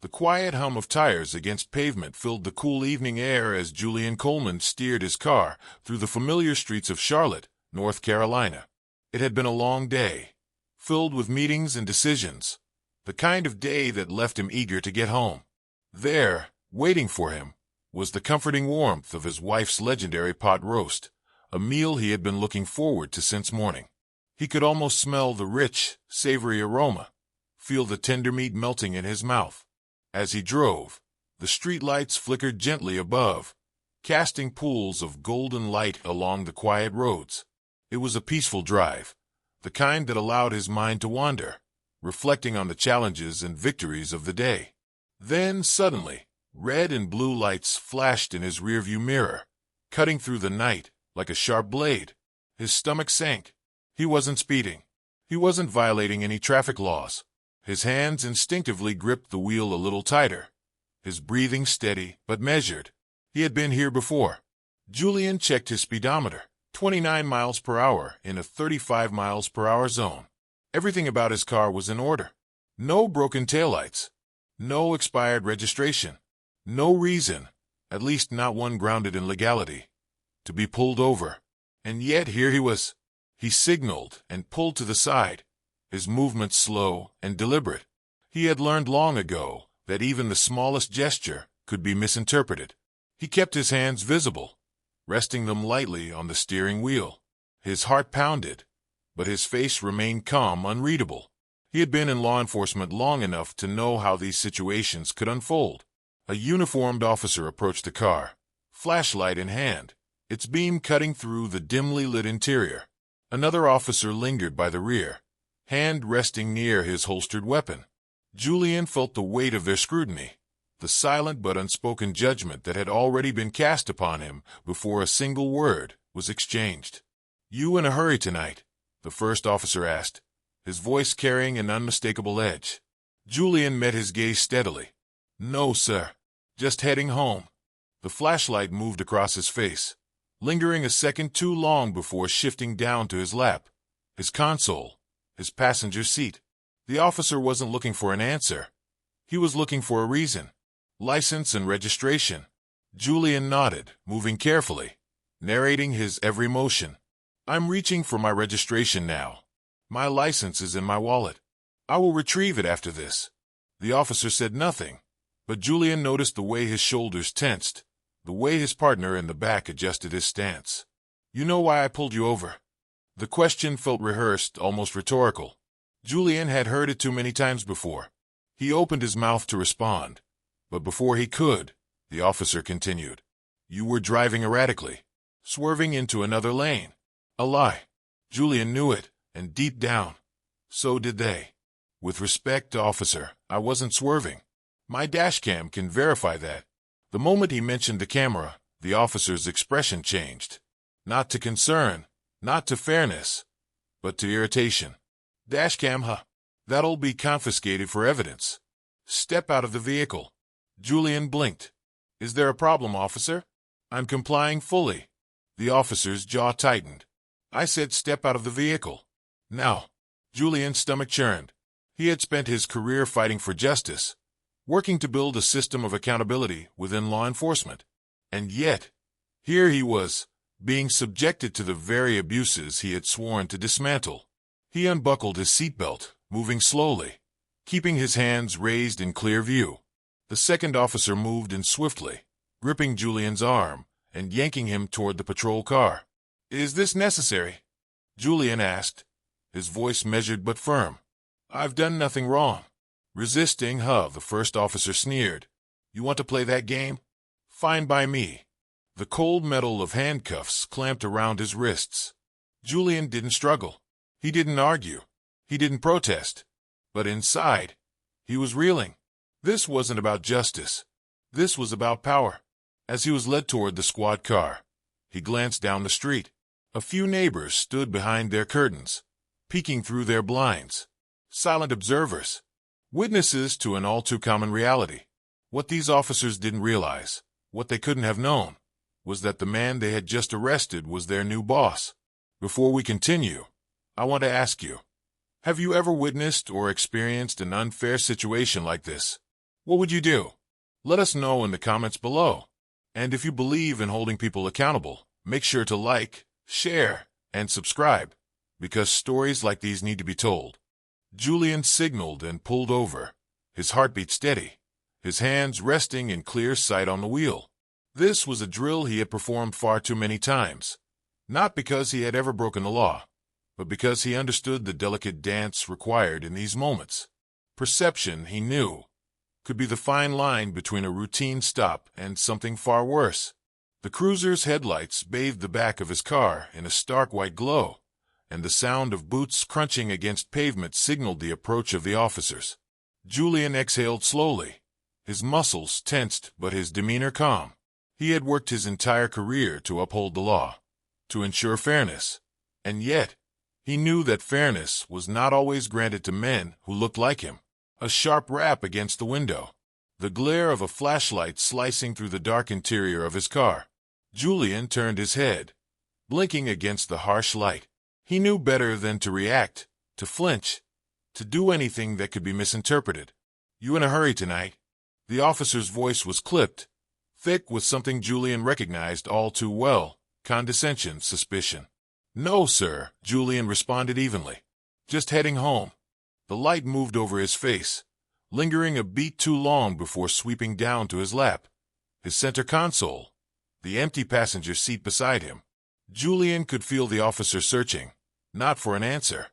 The quiet hum of tires against pavement filled the cool evening air as Julian Coleman steered his car through the familiar streets of Charlotte, North Carolina. It had been a long day, filled with meetings and decisions, the kind of day that left him eager to get home. There, waiting for him, was the comforting warmth of his wife's legendary pot roast, a meal he had been looking forward to since morning. He could almost smell the rich, savory aroma, feel the tender meat melting in his mouth. As he drove, the streetlights flickered gently above, casting pools of golden light along the quiet roads. It was a peaceful drive, the kind that allowed his mind to wander, reflecting on the challenges and victories of the day. Then, suddenly, red and blue lights flashed in his rearview mirror, cutting through the night like a sharp blade. His stomach sank. He wasn't speeding. He wasn't violating any traffic laws. His hands instinctively gripped the wheel a little tighter, his breathing steady but measured. He had been here before. Julian checked his speedometer, 29 miles per hour in a 35 miles per hour zone. Everything about his car was in order. No broken taillights. No expired registration. No reason, at least not one grounded in legality, to be pulled over. And yet here he was. He signaled and pulled to the side, his movements slow and deliberate. He had learned long ago that even the smallest gesture could be misinterpreted. He kept his hands visible, resting them lightly on the steering wheel. His heart pounded, but his face remained calm, unreadable. He had been in law enforcement long enough to know how these situations could unfold. A uniformed officer approached the car, flashlight in hand, its beam cutting through the dimly lit interior. Another officer lingered by the rear, hand resting near his holstered weapon. Julian felt the weight of their scrutiny, the silent but unspoken judgment that had already been cast upon him before a single word was exchanged. "You in a hurry tonight?" the first officer asked, his voice carrying an unmistakable edge. Julian met his gaze steadily. "No, sir. Just heading home." The flashlight moved across his face, lingering a second too long before shifting down to his lap, his console, his passenger seat. The officer wasn't looking for an answer. He was looking for a reason. License and registration. Julian nodded, moving carefully, narrating his every motion. "I'm reaching for my registration now. My license is in my wallet. I will retrieve it after this." The officer said nothing, but Julian noticed the way his shoulders tensed, the way his partner in the back adjusted his stance. "You know why I pulled you over?" The question felt rehearsed, almost rhetorical. Julian had heard it too many times before. He opened his mouth to respond, but before he could, the officer continued. "You were driving erratically, swerving into another lane." A lie. Julian knew it, and deep down, so did they. "With respect, officer, I wasn't swerving. My dashcam can verify that." The moment he mentioned the camera, the officer's expression changed. Not to concern, not to fairness, but to irritation. "Dashcam, huh? That'll be confiscated for evidence. Step out of the vehicle." Julian blinked. "Is there a problem, officer?" "I'm complying fully." The officer's jaw tightened. "I said step out of the vehicle. Now." Julian's stomach churned. He had spent his career fighting for justice, working to build a system of accountability within law enforcement. And yet, here he was, being subjected to the very abuses he had sworn to dismantle. He unbuckled his seatbelt, moving slowly, keeping his hands raised in clear view. The second officer moved in swiftly, gripping Julian's arm and yanking him toward the patrol car. "Is this necessary?" Julian asked, his voice measured but firm. "I've done nothing wrong." "Resisting, huh?" the first officer sneered. "You want to play that game? Fine by me." The cold metal of handcuffs clamped around his wrists. Julian didn't struggle. He didn't argue. He didn't protest. But inside, he was reeling. This wasn't about justice. This was about power. As he was led toward the squad car, he glanced down the street. A few neighbors stood behind their curtains, peeking through their blinds. Silent observers. Witnesses to an all-too-common reality. What these officers didn't realize, what they couldn't have known, was that the man they had just arrested was their new boss. Before we continue, I want to ask you, have you ever witnessed or experienced an unfair situation like this? What would you do? Let us know in the comments below. And if you believe in holding people accountable, make sure to like, share, and subscribe, because stories like these need to be told. Julian signaled and pulled over, his heartbeat steady, his hands resting in clear sight on the wheel. This was a drill he had performed far too many times, not because he had ever broken the law, but because he understood the delicate dance required in these moments. Perception, he knew, could be the fine line between a routine stop and something far worse. The cruiser's headlights bathed the back of his car in a stark white glow, and the sound of boots crunching against pavement signaled the approach of the officers. Julian exhaled slowly, his muscles tensed but his demeanor calm. He had worked his entire career to uphold the law, to ensure fairness, and yet he knew that fairness was not always granted to men who looked like him. A sharp rap against the window, the glare of a flashlight slicing through the dark interior of his car. Julian turned his head, blinking against the harsh light. He knew better than to react, to flinch, to do anything that could be misinterpreted. "You in a hurry tonight?" The officer's voice was clipped, thick with something Julian recognized all too well: condescension, suspicion. "No, sir," Julian responded evenly. "Just heading home." The light moved over his face, lingering a beat too long before sweeping down to his lap, his center console, the empty passenger seat beside him. Julian could feel the officer searching, not for an answer,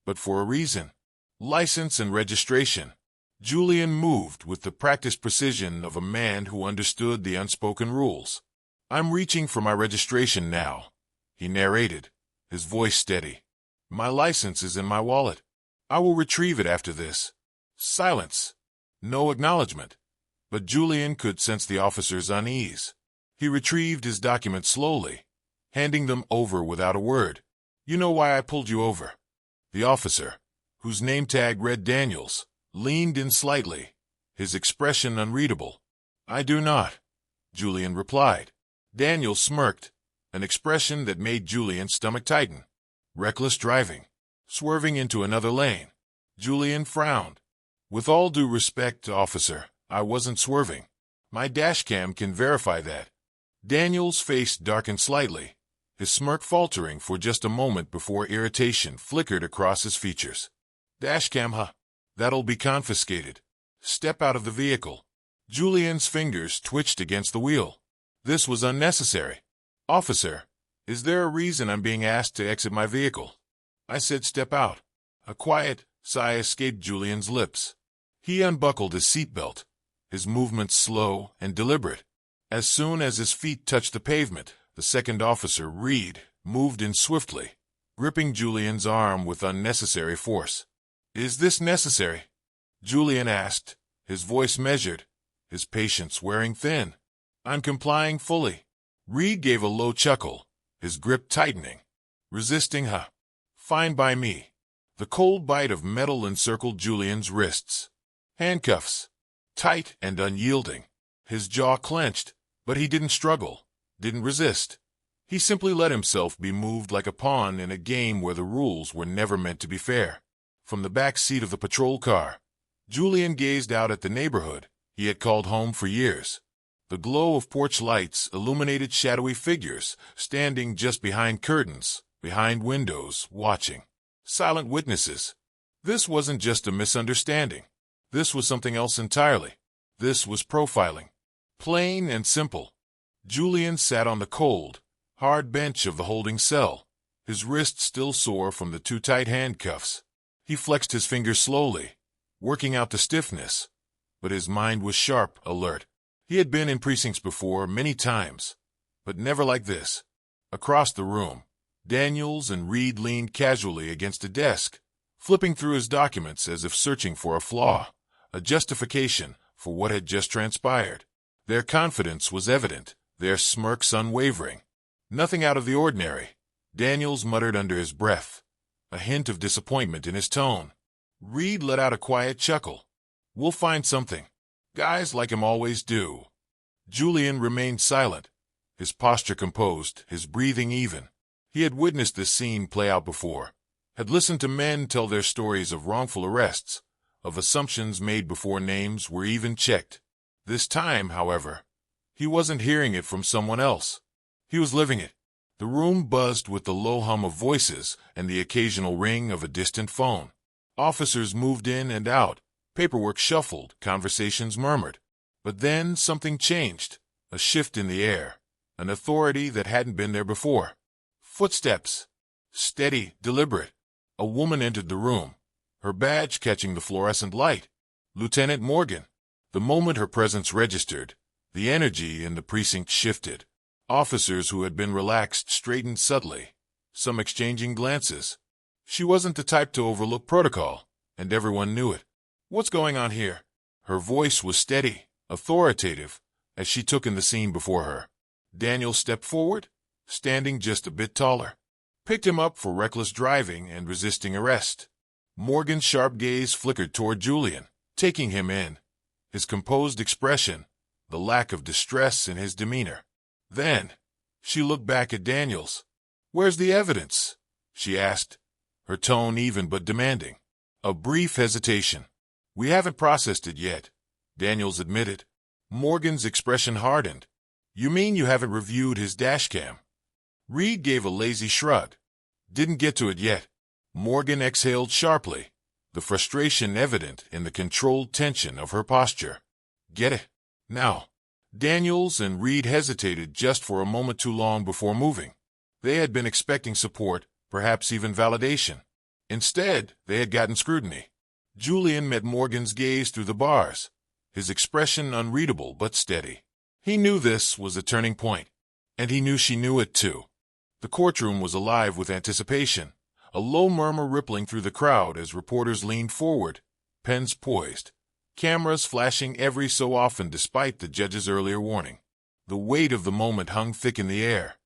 but for a reason. License and registration. Julian moved with the practiced precision of a man who understood the unspoken rules. "I'm reaching for my registration now," he narrated, his voice steady. "My license is in my wallet. I will retrieve it after this." Silence. No acknowledgement. But Julian could sense the officer's unease. He retrieved his documents slowly, handing them over without a word. "You know why I pulled you over?" The officer, whose name tag read Daniels, leaned in slightly, his expression unreadable. "I do not," Julian replied. Daniels smirked, an expression that made Julian's stomach tighten. "Reckless driving. Swerving into another lane." Julian frowned. "With all due respect, officer, I wasn't swerving. My dashcam can verify that." Daniel's face darkened slightly, his smirk faltering for just a moment before irritation flickered across his features. "Dashcam, huh? That'll be confiscated. Step out of the vehicle." Julian's fingers twitched against the wheel. This was unnecessary. "Officer, is there a reason I'm being asked to exit my vehicle?" "I said step out." A quiet sigh escaped Julian's lips. He unbuckled his seatbelt, his movements slow and deliberate. As soon as his feet touched the pavement, the second officer, Reed, moved in swiftly, gripping Julian's arm with unnecessary force. "Is this necessary?" Julian asked, his voice measured, his patience wearing thin. "I'm complying fully." Reed gave a low chuckle, his grip tightening. "Resisting, huh? Fine by me." The cold bite of metal encircled Julian's wrists. Handcuffs. Tight and unyielding. His jaw clenched, but he didn't struggle, didn't resist. He simply let himself be moved like a pawn in a game where the rules were never meant to be fair. From the back seat of the patrol car, Julian gazed out at the neighborhood he had called home for years. The glow of porch lights illuminated shadowy figures standing just behind curtains, behind windows, watching. Silent witnesses. This wasn't just a misunderstanding. This was something else entirely. This was profiling. Plain and simple. Julian sat on the cold, hard bench of the holding cell, his wrists still sore from the too tight handcuffs. He flexed his fingers slowly, working out the stiffness, but his mind was sharp, alert. He had been in precincts before many times, but never like this. Across the room, Daniels and Reed leaned casually against a desk, flipping through his documents as if searching for a flaw, a justification for what had just transpired. Their confidence was evident, their smirks unwavering. "Nothing out of the ordinary," Daniels muttered under his breath, a hint of disappointment in his tone. Reed let out a quiet chuckle. "We'll find something. Guys like him always do." Julian remained silent, his posture composed, his breathing even. He had witnessed this scene play out before, had listened to men tell their stories of wrongful arrests, of assumptions made before names were even checked. This time, however, he wasn't hearing it from someone else. He was living it. The room buzzed with the low hum of voices and the occasional ring of a distant phone. Officers moved in and out, paperwork shuffled, conversations murmured. But then something changed, a shift in the air, an authority that hadn't been there before. Footsteps. Steady, deliberate. A woman entered the room, her badge catching the fluorescent light. Lieutenant Morgan. The moment her presence registered, the energy in the precinct shifted. Officers who had been relaxed straightened subtly, some exchanging glances. She wasn't the type to overlook protocol, and everyone knew it. "What's going on here?" Her voice was steady, authoritative, as she took in the scene before her. Daniel stepped forward, standing just a bit taller. Picked him up for reckless driving and resisting arrest. Morgan's sharp gaze flickered toward Julian, taking him in. His composed expression, the lack of distress in his demeanor. Then, she looked back at Daniels. "Where's the evidence?" she asked, her tone even but demanding. A brief hesitation. "We haven't processed it yet," Daniels admitted. Morgan's expression hardened. "You mean you haven't reviewed his dashcam?" Reed gave a lazy shrug. "Didn't get to it yet." Morgan exhaled sharply, the frustration evident in the controlled tension of her posture. "Get it? Now." Daniels and Reed hesitated just for a moment too long before moving. They had been expecting support, perhaps even validation. Instead, they had gotten scrutiny. Julian met Morgan's gaze through the bars, his expression unreadable but steady. He knew this was a turning point, and he knew she knew it too. The courtroom was alive with anticipation, a low murmur rippling through the crowd as reporters leaned forward, pens poised, cameras flashing every so often despite the judge's earlier warning. The weight of the moment hung thick in the air.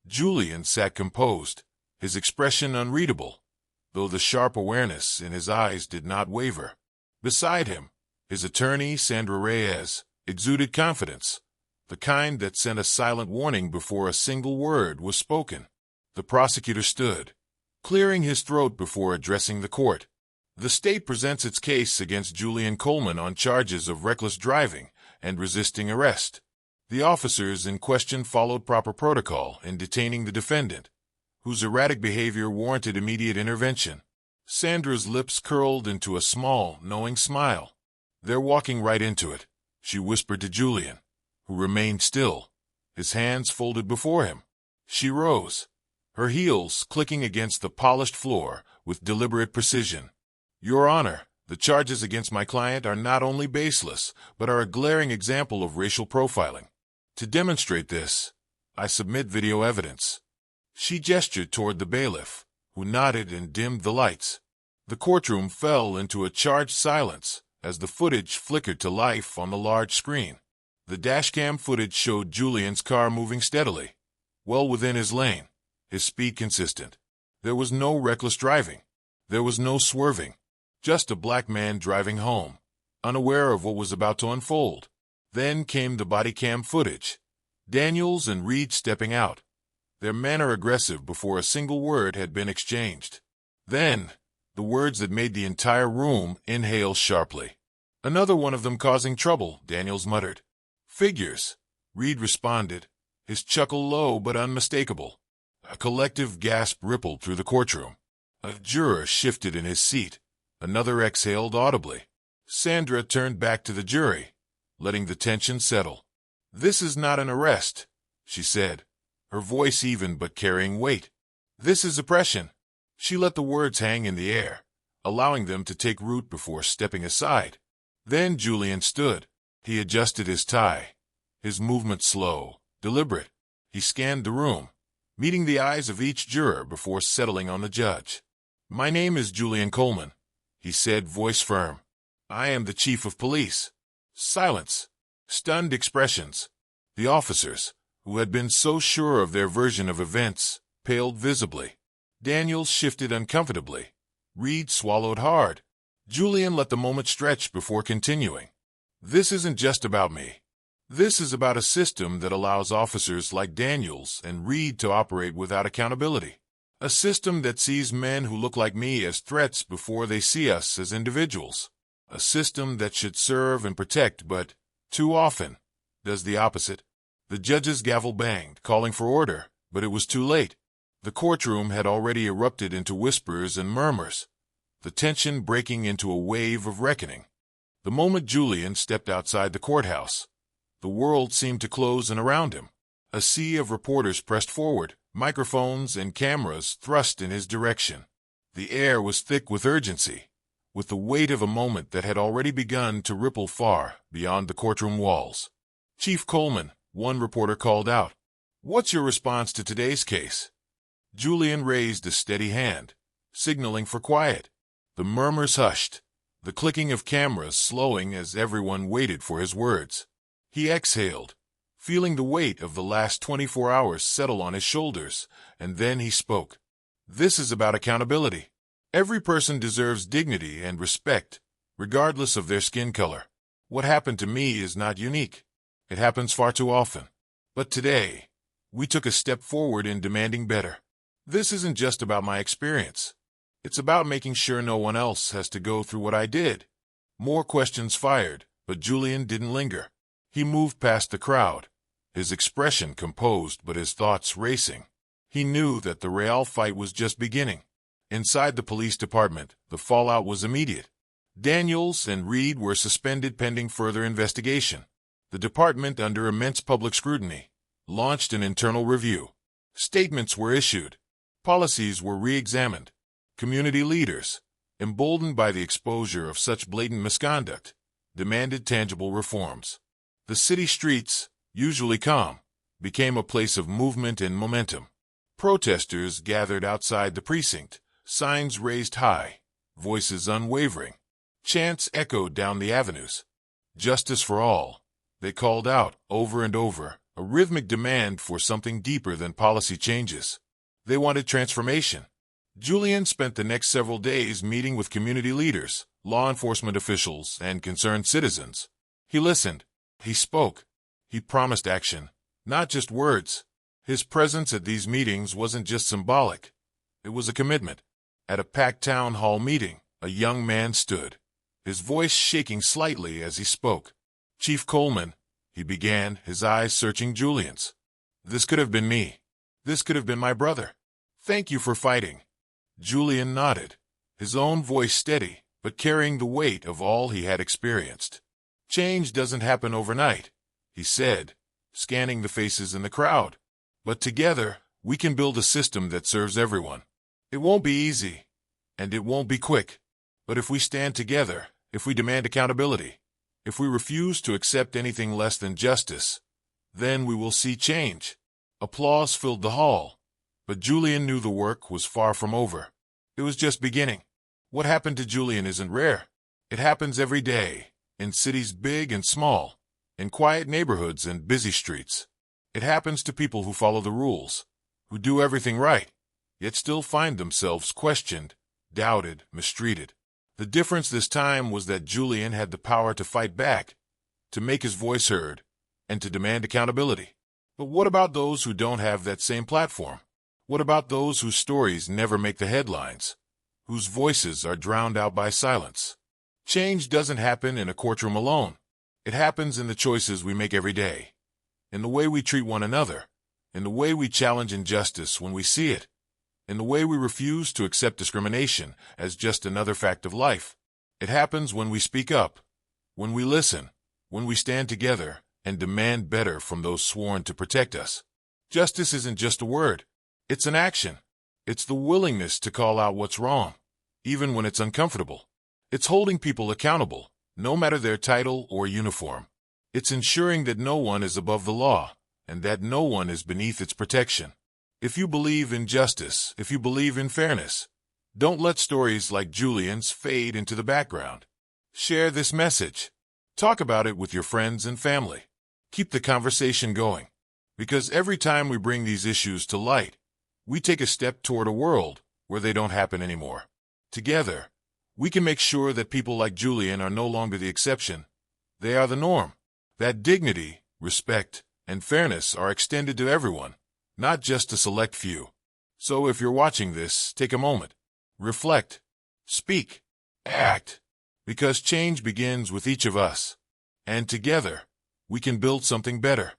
Julian sat composed, his expression unreadable, though the sharp awareness in his eyes did not waver. Beside him, his attorney, Sandra Reyes, exuded confidence, the kind that sent a silent warning before a single word was spoken. The prosecutor stood, clearing his throat before addressing the court. "The state presents its case against Julian Coleman on charges of reckless driving and resisting arrest. The officers in question followed proper protocol in detaining the defendant, whose erratic behavior warranted immediate intervention." Sandra's lips curled into a small, knowing smile. "They're walking right into it," she whispered to Julian, who remained still, his hands folded before him. She rose, her heels clicking against the polished floor with deliberate precision. "Your Honor, the charges against my client are not only baseless, but are a glaring example of racial profiling. To demonstrate this, I submit video evidence." She gestured toward the bailiff, who nodded and dimmed the lights. The courtroom fell into a charged silence as the footage flickered to life on the large screen. The dashcam footage showed Julian's car moving steadily, well within his lane, his speed consistent. There was no reckless driving. There was no swerving. Just a black man driving home, unaware of what was about to unfold. Then came the body cam footage. Daniels and Reed stepping out, their manner aggressive before a single word had been exchanged. Then, the words that made the entire room inhale sharply. "Another one of them causing trouble," Daniels muttered. "Figures," Reed responded, his chuckle low but unmistakable. A collective gasp rippled through the courtroom. A juror shifted in his seat. Another exhaled audibly. Sandra turned back to the jury, letting the tension settle. "This is not an arrest," she said, her voice even but carrying weight. "This is oppression." She let the words hang in the air, allowing them to take root before stepping aside. Then Julian stood. He adjusted his tie, his movement slow, deliberate. He scanned the room, meeting the eyes of each juror before settling on the judge. "My name is Julian Coleman," he said, voice firm. "I am the chief of police." Silence. Stunned expressions. The officers, who had been so sure of their version of events, paled visibly. Daniels shifted uncomfortably. Reed swallowed hard. Julian let the moment stretch before continuing. "This isn't just about me. This is about a system that allows officers like Daniels and Reed to operate without accountability. A system that sees men who look like me as threats before they see us as individuals. a system that should serve and protect, but, too often, does the opposite. The judge's gavel banged, calling for order, but it was too late. The courtroom had already erupted into whispers and murmurs, the tension breaking into a wave of reckoning. The moment Julian stepped outside the courthouse, the world seemed to close in around him. A sea of reporters pressed forward, microphones and cameras thrust in his direction. The air was thick with urgency, with the weight of a moment that had already begun to ripple far beyond the courtroom walls. "Chief Coleman," one reporter called out, "what's your response to today's case?" Julian raised a steady hand, signaling for quiet. The murmurs hushed, the clicking of cameras slowing as everyone waited for his words. He exhaled, feeling the weight of the last 24 hours settle on his shoulders, and then he spoke. "This is about accountability. Every person deserves dignity and respect, regardless of their skin color. What happened to me is not unique. It happens far too often. But today, we took a step forward in demanding better. This isn't just about my experience. It's about making sure no one else has to go through what I did." More questions fired, but Julian didn't linger. He moved past the crowd, his expression composed but his thoughts racing. He knew that the real fight was just beginning. Inside the police department, the fallout was immediate. Daniels and Reed were suspended pending further investigation. The department, under immense public scrutiny, launched an internal review. Statements were issued. Policies were re-examined. Community leaders, emboldened by the exposure of such blatant misconduct, demanded tangible reforms. The city streets, usually calm, became a place of movement and momentum. Protesters gathered outside the precinct, signs raised high, voices unwavering. Chants echoed down the avenues. "Justice for all," they called out over and over, a rhythmic demand for something deeper than policy changes. They wanted transformation. Julian spent the next several days meeting with community leaders, law enforcement officials, and concerned citizens. He listened. He spoke. He promised action, not just words. His presence at these meetings wasn't just symbolic. It was a commitment. At a packed town hall meeting, a young man stood, his voice shaking slightly as he spoke. "Chief Coleman," he began, his eyes searching Julian's. "This could have been me. This could have been my brother. Thank you for fighting." Julian nodded, his own voice steady, but carrying the weight of all he had experienced. "Change doesn't happen overnight," he said, scanning the faces in the crowd. "But together, we can build a system that serves everyone. It won't be easy, and it won't be quick. But if we stand together, if we demand accountability, if we refuse to accept anything less than justice, then we will see change." Applause filled the hall, but Julian knew the work was far from over. It was just beginning. What happened to Julian isn't rare. It happens every day, in cities big and small, in quiet neighborhoods and busy streets. It happens to people who follow the rules, who do everything right, yet still find themselves questioned, doubted, mistreated. The difference this time was that Julian had the power to fight back, to make his voice heard, and to demand accountability. But what about those who don't have that same platform? What about those whose stories never make the headlines, whose voices are drowned out by silence? Change doesn't happen in a courtroom alone. It happens in the choices we make every day, in the way we treat one another, in the way we challenge injustice when we see it, in the way we refuse to accept discrimination as just another fact of life. It happens when we speak up, when we listen, when we stand together and demand better from those sworn to protect us. Justice isn't just a word. It's an action. It's the willingness to call out what's wrong, even when it's uncomfortable. It's holding people accountable, no matter their title or uniform. It's ensuring that no one is above the law, and that no one is beneath its protection. If you believe in justice, if you believe in fairness, don't let stories like Julian's fade into the background. Share this message. Talk about it with your friends and family. Keep the conversation going. Because every time we bring these issues to light, we take a step toward a world where they don't happen anymore. Together, we can make sure that people like Julian are no longer the exception. They are the norm. That dignity, respect, and fairness are extended to everyone, not just a select few. So if you're watching this, take a moment. Reflect. Speak. Act. Because change begins with each of us. And together, we can build something better.